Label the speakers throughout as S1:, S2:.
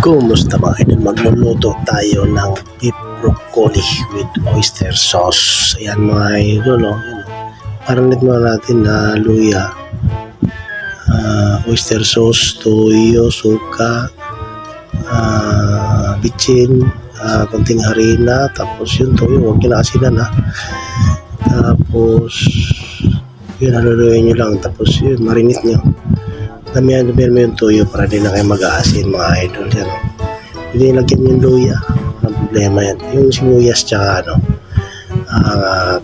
S1: Kumusta mga idol? Magluluto tayo ng beef broccoli with oyster sauce. Ayan mga idol, oh. Ayan, oh. Paranit muna natin na luya, oyster sauce, toyo, suka, bitchin, konting harina, tapos yung toyo, huwag nyo na asinan ha. Tapos yun, haluluin nyo lang, tapos yun, marinate nyo. Damihan mo yung toyo para di na kayo mag-aasin mga idol. Yan, oh. Hindi lagyan yung luya, walang problema yan. Yung sibuyas tsaka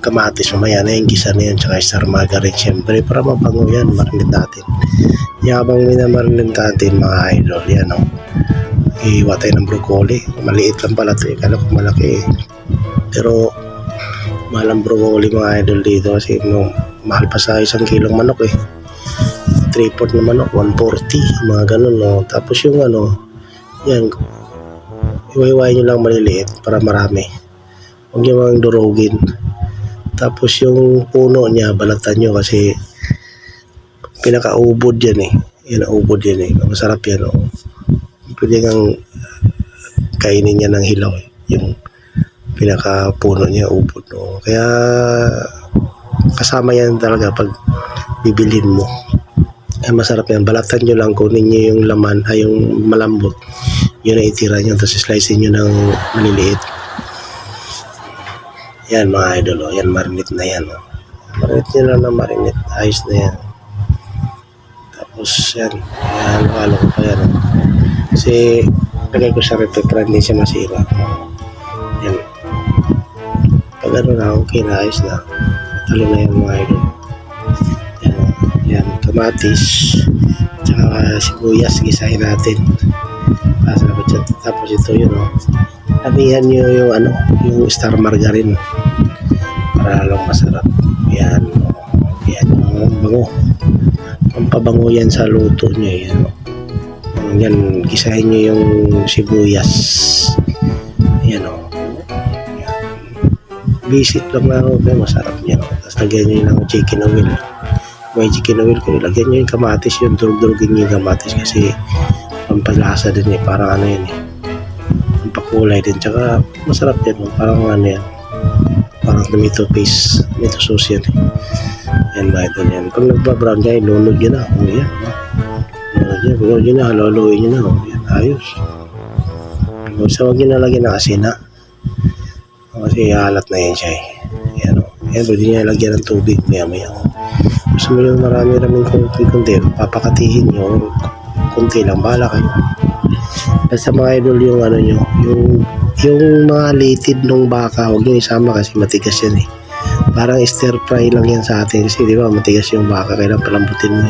S1: kamatis mamaya na yung gisa na yun, tsaka star margarine syempre para mabango yan, marinate natin. Habang minamarinate natin mga idol, yan o, iwa tayo ng broccoli. Maliit lang pala ito, kala ko malaki pero mahal ang broccoli mga idol dito kasi mahal pa sa 1 kilong manok 3/4 na manok, 140, mga ganun, no. Tapos yung yan, iwayway nyo lang maliliit para marami. Huwag nyo mang durugin. Tapos yung puno niya, balatan nyo kasi pinakaubod yan Yan, ubod yan Masarap yan, oh. Pwede kang kainin niya ng hilaw yung pinakapuno niya, ubod, no. Kaya kasama yan talaga pag bibilhin mo. Ay, masarap yan. Balatan nyo lang, kunin nyo yung laman, yung malambot, yun ang itira nyo, tapos slice nyo ng maliliit. Yan mga idol, oh. Yan, marinate na yan, oh. Marinate nyo lang na marinate, ayos na yan. Tapos yan, halo ko pa yan, oh. Kasi lagay ko sa repe para hindi siya masira. Yan, pag na, okay na, ayos na. Talo na yan mga idol. Yan, kamatis tsaka sibuyas, gisahin natin. Tapos ito yun, oh. Lamihan nyo yung yung star margarine para lalong masarap. Yan, oh. Yan, bango. Pampabango yan sa luto nyo, yan, oh. Yan, gisahin nyo yung sibuyas. Yan, oh. Yan. Visit lang na, okay, masarap yan, oh. Tapos lagyan nyo ng chicken oil. May chicken oil ko, lagyan nyo yung kamatis, yung durug-durugin nyo yung kamatis kasi pampalasa din parang yan pampakulay din, tsaka masarap yan, parang yan, parang tomato paste, tomato sauce yan yan ba ito yan. Pag nagbabrown kayo, lunod nyo na, yan, lunod nyo na, haluluin nyo na, yan, ayos. So huwag nyo na lagyan ng asin kasi halat na yan siya yan, yan, pwede nyo lagyan ng tubig maya. Gusto mo yung marami-raming kunti, papakatihin nyo, kunti lang, bahala kayo. Basta mga idol yung nyo, yung mga litid ng baka, huwag nyo isama kasi matigas yan Parang stir fry lang yan sa atin kasi di ba matigas yung baka, kailangan palambutin mo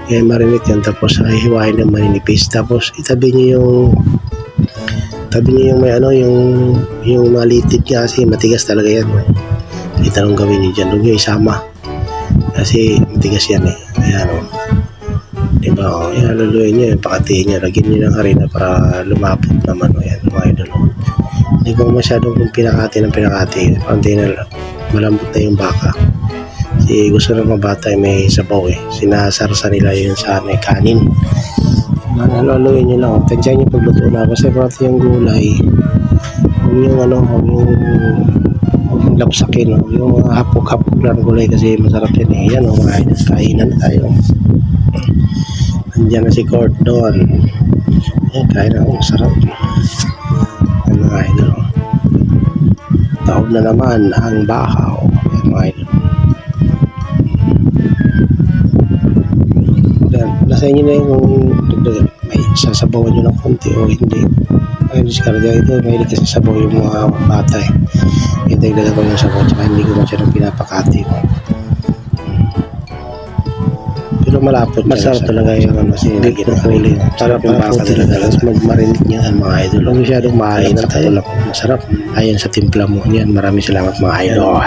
S1: Kaya marinate yan, tapos hiwain ng maninipis, tapos itabi nyo yung may yung mga litid niya kasi matigas talaga yan. Kita nung gawin nyo dyan, huwag nyo isama kasi matigas yan Ayan, oh. Diba, oh. Yan, luluin nyo, pakatihin nyo, lagyan nyo ng harina para lumapot naman, oh. Yan, mga idol, oh. Hindi ko masyadong pinakati pantay na malambot na yung baka kasi gusto ng mga bata may sabaw sinasarsa nila yun sa kanin. Luluin nyo lang, oh. Tansyan nyo pagluto na kasi pati yung gulay, huwag yung lapsakin, yung hapok-hapok lang gulay kasi masarap yan Yan, oh, mga idol, kainan na tayo. Nandiyan na si Cordon. Yan, kain na, masarap. Yan, mga idol, taob na naman ang bahaw. Yan, mga idol. Yan, nasa inyo na yung may sasabawan nyo ng konti o hindi. Ay, diskarga ito, may hindi kasi sabaw yung mga bata Ito yung dalawa yung sabaw, tsaka hindi ko masyadong pinapakati pero malapot, masarap talaga yung sinilagyan ng huli para baka talaga, tapos mag-marinate nyo mga idol. Huwag masyadong maain tayo lang, masarap ayon sa timpla mo yan. Maraming salamat mga idol.